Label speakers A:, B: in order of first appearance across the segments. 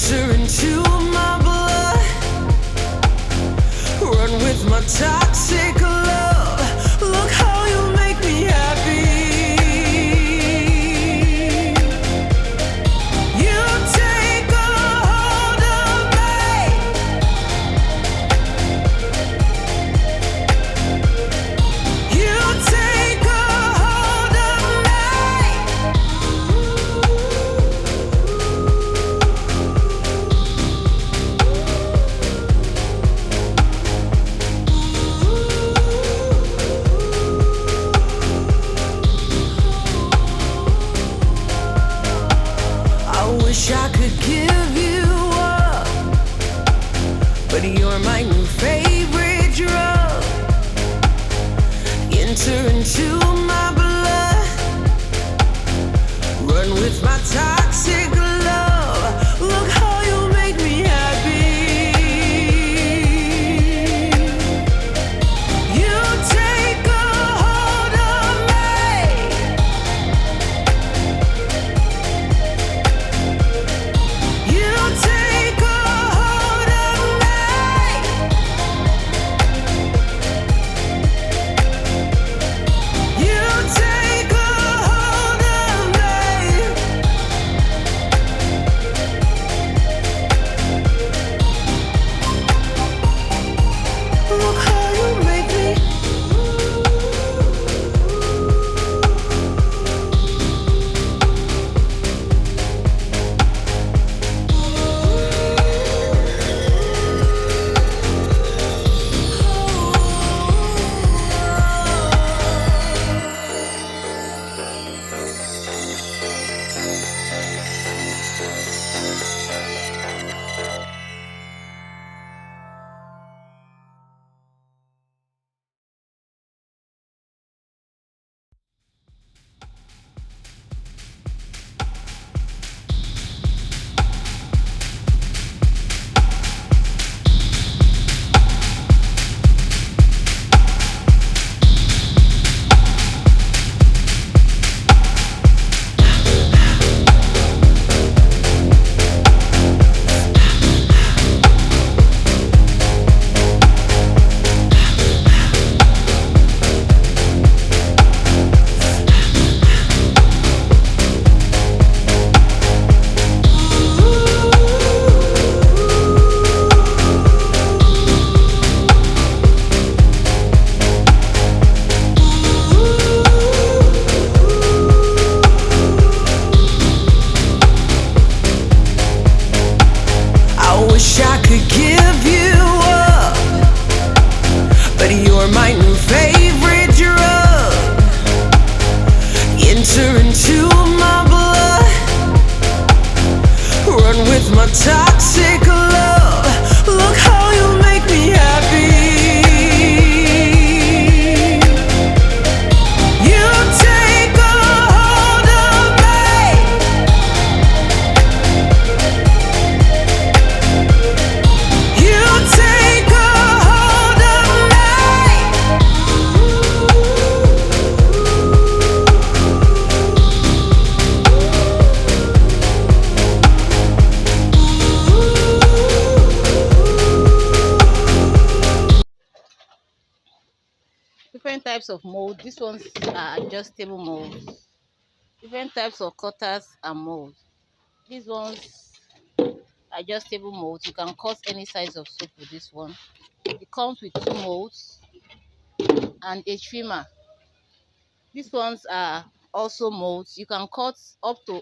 A: Enter into my blood. Run with my toxic love. Look how you make me happy. You take a hold of me. You take a hold of me. I wish I could give you up, but you're my new favorite drug. Enter into my blood. Run with my toxic love. Look how you make me happy. You take a hold of me. You take a hold of me. You take a hold of me. Look how you make me. I wish I could give you up, but you're my new favorite drug. Enter into my blood. Run with my toxic love. Look how you make me happy. You take a hold of me. You take a hold of me.
B: Different types of mold. These ones are adjustable molds. Different types of cutters and molds. These ones adjustable molds. You can cut any size of soap with this one. It comes with 2 molds and a trimmer. These ones are also molds. You can cut up to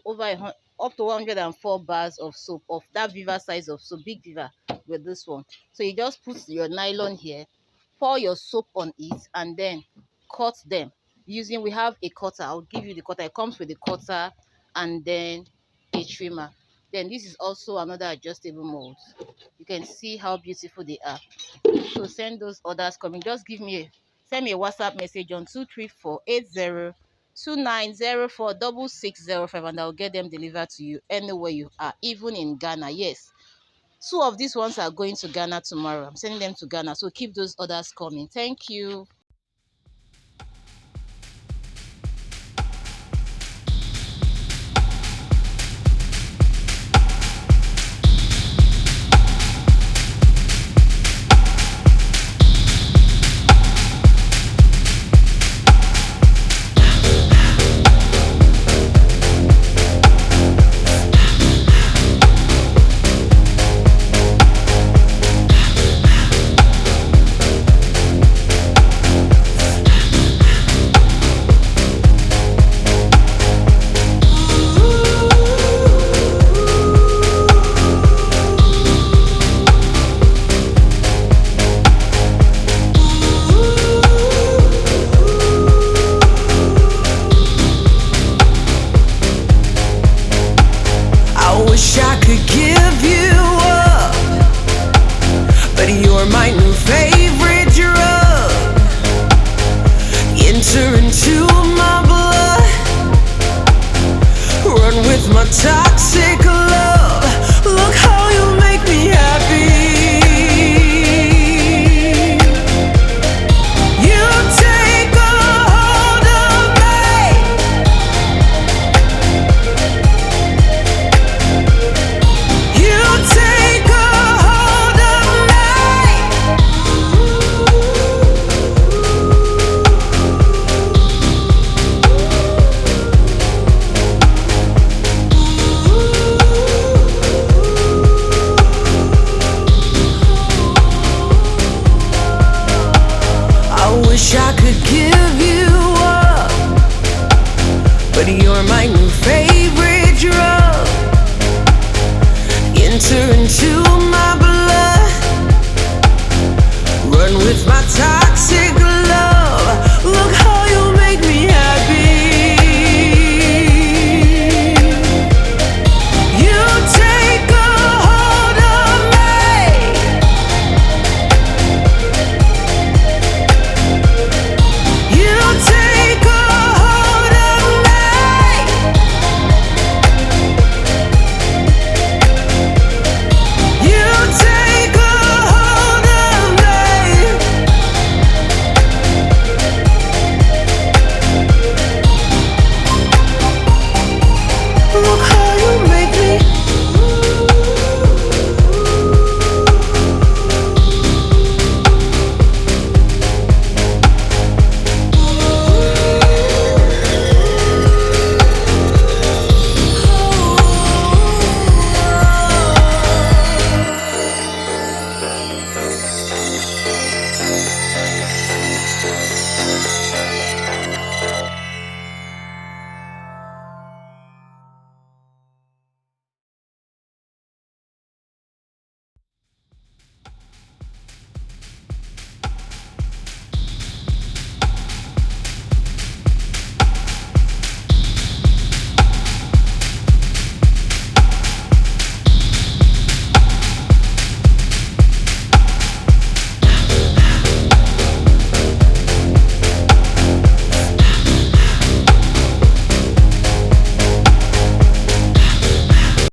B: up to 104 bars of soap, of that Viva size of soap, big Viva, with this one. So you just put your nylon here, pour your soap on it, and then cut them using, we have a cutter. I'll give you the cutter. It comes with a cutter and then a trimmer. Then this is also another adjustable mold. You can see how beautiful they are. So send those orders coming. Just send me a WhatsApp message on 2348029046605, and I'll get them delivered to you anywhere you are, even in Ghana. Yes, 2 of these ones are going to Ghana tomorrow. I'm sending them to Ghana, so keep those orders coming. Thank you.
A: into